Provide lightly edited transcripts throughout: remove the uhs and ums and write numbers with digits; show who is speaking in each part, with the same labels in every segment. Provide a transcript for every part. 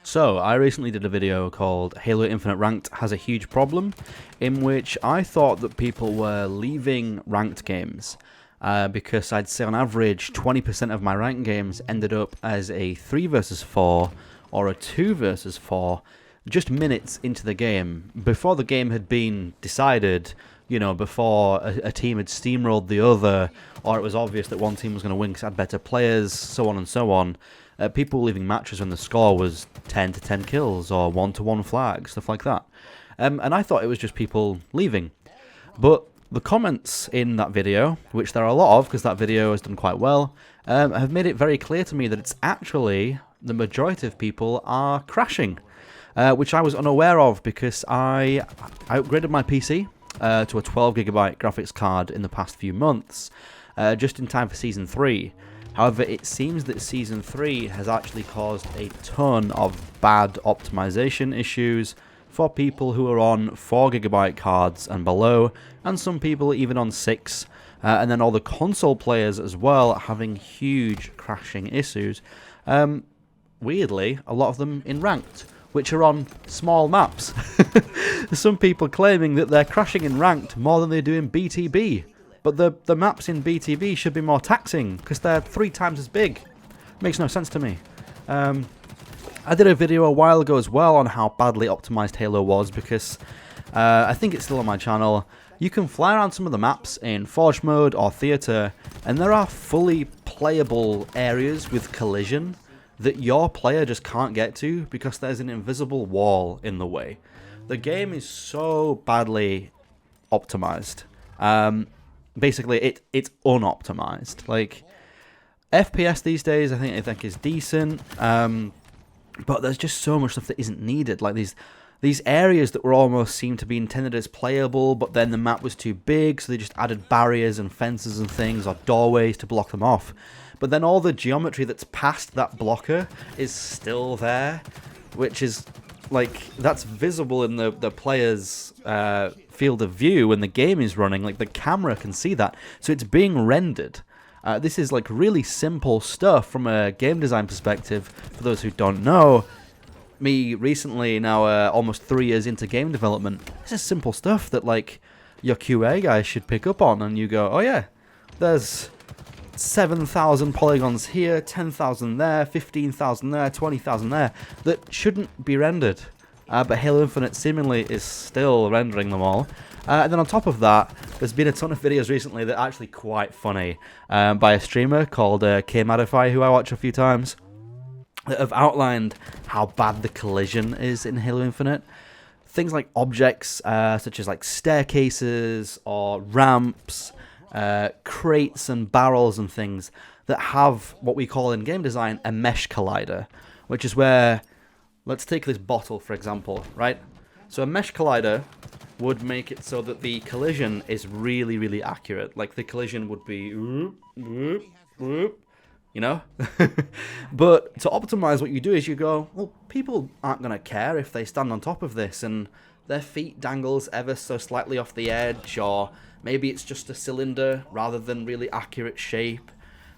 Speaker 1: So, I recently did a video called Halo Infinite Ranked Has a Huge Problem, in which I thought that people were leaving ranked games, because I'd say on average 20% of my ranked games ended up as a 3 versus 4 or a 2 versus 4 just minutes into the game, before the game had been decided, you know, before a team had steamrolled the other, or it was obvious that one team was going to win because it had better players, so on and so on. People leaving matches when the score was 10 to 10 kills or 1-to-1 flags, stuff like that. And I thought it was just people leaving. But the comments in that video, which there are a lot of because that video has done quite well, have made it very clear to me that it's actually the majority of people are crashing, which I was unaware of because I upgraded my PC to a 12GB graphics card in the past few months, just in time for Season 3. However, it seems that Season 3 has actually caused a ton of bad optimization issues for people who are on 4GB cards and below, and some people even on 6, and then all the console players as well having huge crashing issues. Weirdly, a lot of them in ranked, which are on small maps. Some people claiming that they're crashing in ranked more than they do in BTB. But the maps in BTB should be more taxing, because they're 3 times as big. Makes no sense to me. I did a video a while ago as well on how badly optimized Halo was, because I think it's still on my channel. You can fly around some of the maps in Forge mode or Theater, and there are fully playable areas with collision that your player just can't get to because there's an invisible wall in the way. The game is so badly optimized. Basically, it's unoptimized. Like, FPS these days, I think is decent, but there's just so much stuff that isn't needed. Like these areas that were almost seemed to be intended as playable, but then the map was too big, so they just added barriers and fences and things, or doorways to block them off. But then all the geometry that's past that blocker is still there, which is like, that's visible in the player's field of view when the game is running. Like, the camera can see that, so it's being rendered. This is like really simple stuff from a game design perspective. For those who don't know, me recently, now almost 3 years into game development, this is simple stuff that like your QA guys should pick up on, and you go, oh yeah, there's 7,000 polygons here, 10,000 there, 15,000 there, 20,000 there, that shouldn't be rendered. But Halo Infinite seemingly is still rendering them all. And then on top of that, there's been a ton of videos recently that are actually quite funny, by a streamer called K-Madify, who I watch a few times, that have outlined how bad the collision is in Halo Infinite. Things like objects, such as like staircases or ramps, crates and barrels and things that have what we call in game design a mesh collider, which is where, let's take this bottle for example, right? So a mesh collider would make it so that the collision is really, really accurate. Like, the collision would be, whoop, whoop, whoop, you know? But to optimize, what you do is you go, well, people aren't going to care if they stand on top of this and their feet dangles ever so slightly off the edge, or maybe it's just a cylinder rather than really accurate shape.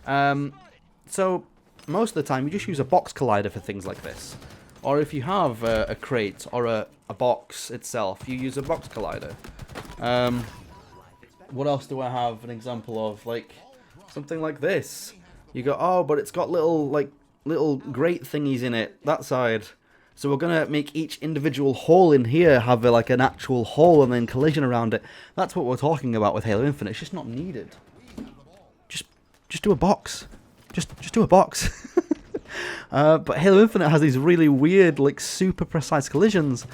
Speaker 1: So most of the time you just use a box collider for things like this. Or if you have a crate or a box itself, you use a box collider. What else do I have an example of? Like, something like this. You go, oh, but it's got little grate thingies in it, that side. So we're going to make each individual hole in here have like an actual hole and then collision around it. That's what we're talking about with Halo Infinite. It's just not needed. Just do a box. Just do a box. But Halo Infinite has these really weird, like, super precise collisions,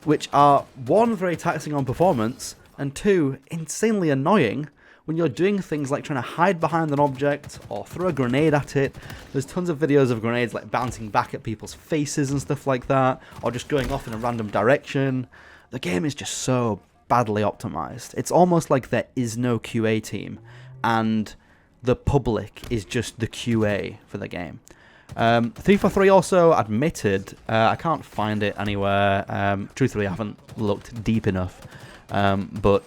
Speaker 1: which are, 1, very taxing on performance, and 2, insanely annoying when you're doing things like trying to hide behind an object or throw a grenade at it. There's tons of videos of grenades like bouncing back at people's faces and stuff like that, or just going off in a random direction. The game is just so badly optimized. It's almost like there is no QA team, and the public is just the QA for the game. 343 also admitted, I can't find it anywhere, truthfully I haven't looked deep enough, but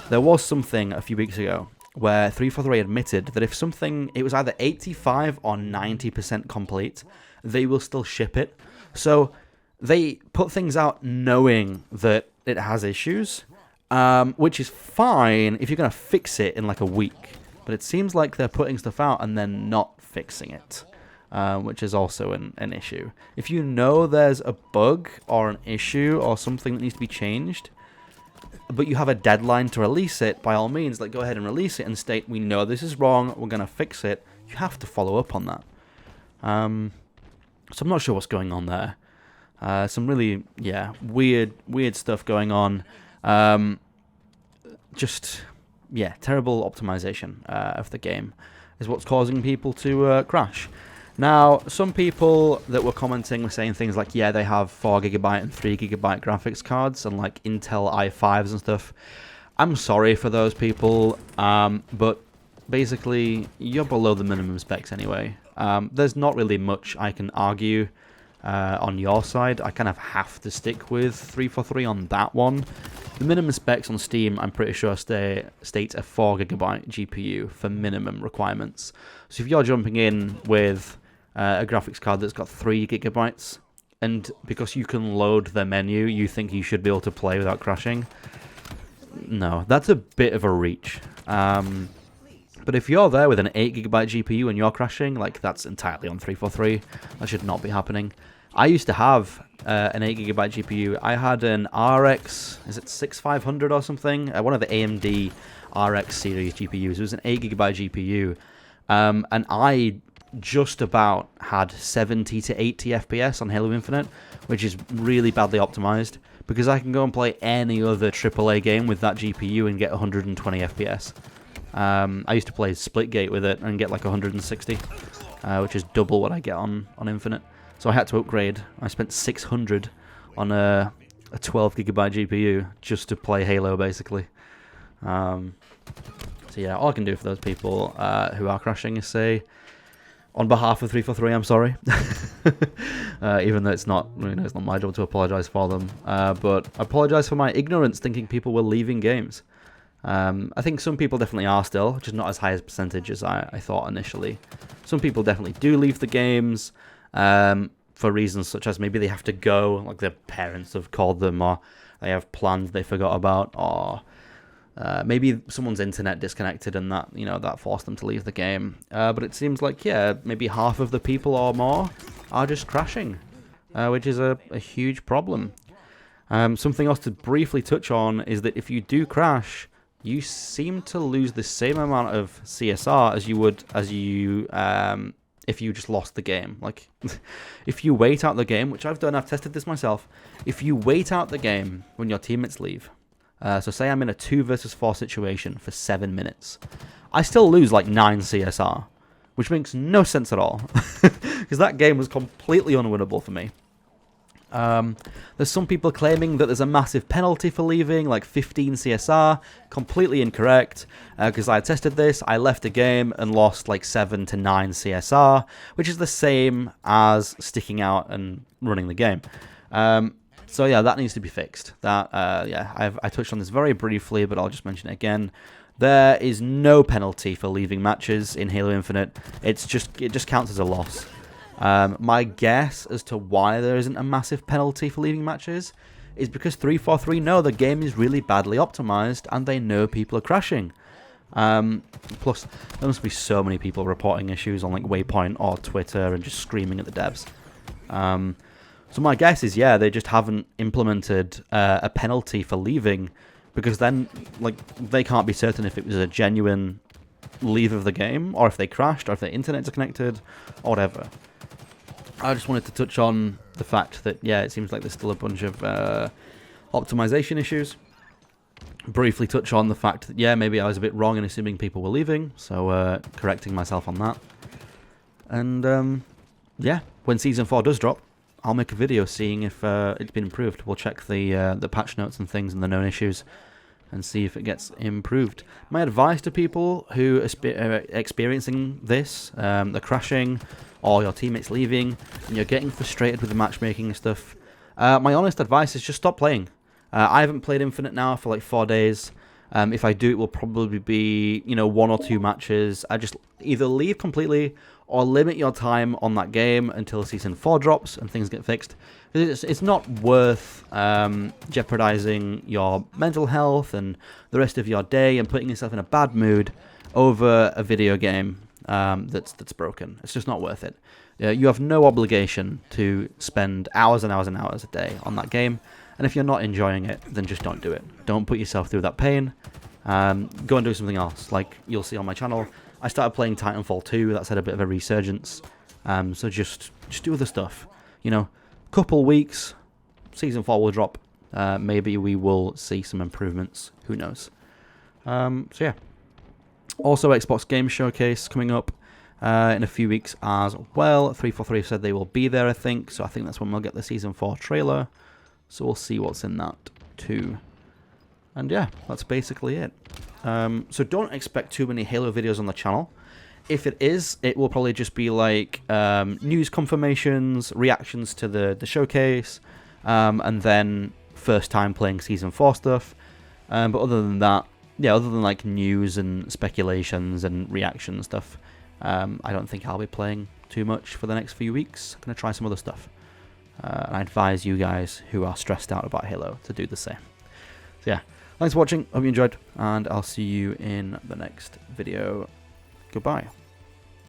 Speaker 1: there was something a few weeks ago where 343 admitted that if something, it was either 85 or 90% complete, they will still ship it. So they put things out knowing that it has issues, which is fine if you're going to fix it in like a week. But it seems like they're putting stuff out and then not fixing it, which is also an issue. If you know there's a bug or an issue or something that needs to be changed, but you have a deadline to release it, by all means, like, go ahead and release it and state, we know this is wrong, we're going to fix it. You have to follow up on that. So I'm not sure what's going on there. Some really, weird stuff going on. Terrible optimization of the game is what's causing people to crash. Now, some people that were commenting were saying things like, yeah, they have 4GB and 3GB graphics cards and like Intel i5s and stuff. I'm sorry for those people, but basically, you're below the minimum specs anyway. There's not really much I can argue on your side. I kind of have to stick with 343 on that one. The minimum specs on Steam, I'm pretty sure, state a 4GB GPU for minimum requirements. So if you're jumping in with a graphics card that's got 3GB, and because you can load the menu, you think you should be able to play without crashing, no, that's a bit of a reach. But if you're there with an 8GB GPU and you're crashing, like, that's entirely on 343. That should not be happening. I used to have an 8GB GPU. I had an RX, is it 6500 or something? One of the AMD RX series GPUs. It was an 8GB GPU. And I just about had 70 to 80 FPS on Halo Infinite, which is really badly optimized, because I can go and play any other AAA game with that GPU and get 120 FPS. I used to play Splitgate with it and get like 160, which is double what I get on Infinite. So I had to upgrade. I spent 600 on a 12GB GPU just to play Halo, basically. So yeah, all I can do for those people who are crashing is say, on behalf of 343, I'm sorry. Even though it's not, it's not my job to apologise for them. But I apologise for my ignorance, thinking people were leaving games. I think some people definitely are still, just not as high a percentage as I thought initially. Some people definitely do leave the games for reasons such as maybe they have to go, like their parents have called them, or they have plans they forgot about, or maybe someone's internet disconnected and that forced them to leave the game. But it seems like, maybe half of the people or more are just crashing, which is a huge problem. Something else to briefly touch on is that if you do crash, you seem to lose the same amount of CSR as you would if you just lost the game. Like, if you wait out the game, which I've done, I've tested this myself. If you wait out the game when your teammates leave, so say I'm in a 2 versus 4 situation for 7 minutes, I still lose like 9 CSR, which makes no sense at all, because that game was completely unwinnable for me. There's some people claiming that there's a massive penalty for leaving, like 15 CSR. Completely incorrect, because I tested this. I left a game and lost like 7 to 9 CSR, which is the same as sticking out and running the game. So yeah, that needs to be fixed. I touched on this very briefly, but I'll just mention it again. There is no penalty for leaving matches in Halo Infinite. It just counts as a loss. My guess as to why there isn't a massive penalty for leaving matches is because 343 know the game is really badly optimized and they know people are crashing. Plus, there must be so many people reporting issues on like Waypoint or Twitter and just screaming at the devs. So my guess is, they just haven't implemented a penalty for leaving, because then like they can't be certain if it was a genuine leave of the game, or if they crashed, or if their internet disconnected, or whatever. I just wanted to touch on the fact that, it seems like there's still a bunch of optimization issues. Briefly touch on the fact that, maybe I was a bit wrong in assuming people were leaving, so correcting myself on that. And, when Season 4 does drop, I'll make a video seeing if it's been improved. We'll check the patch notes and things and the known issues and see if it gets improved. My advice to people who are experiencing this, the crashing, or your teammates leaving, and you're getting frustrated with the matchmaking and stuff, my honest advice is just stop playing. I haven't played Infinite now for like 4 days. If I do, it will probably be, you know, 1 or 2 matches. I just either leave completely or limit your time on that game until Season 4 drops and things get fixed. It's not worth jeopardizing your mental health and the rest of your day and putting yourself in a bad mood over a video game that's broken. It's just not worth it. You have no obligation to spend hours and hours and hours a day on that game. And if you're not enjoying it, then just don't do it. Don't put yourself through that pain. Go and do something else. Like you'll see on my channel, I started playing Titanfall 2. That's had a bit of a resurgence. So just do other stuff. You know, couple weeks, Season 4 will drop. Maybe we will see some improvements. Who knows? So yeah. Also, Xbox Game Showcase coming up in a few weeks as well. 343 said they will be there, I think. So I think that's when we'll get the Season 4 trailer. So we'll see what's in that too. And yeah, that's basically it. So don't expect too many Halo videos on the channel. If it is, it will probably just be like news confirmations, reactions to the showcase, and then first time playing Season 4 stuff. But other than that, yeah, other than like news and speculations and reaction stuff, I don't think I'll be playing too much for the next few weeks. I'm going to try some other stuff. And I advise you guys who are stressed out about Halo to do the same. So yeah, thanks for watching. Hope you enjoyed, and I'll see you in the next video. Goodbye.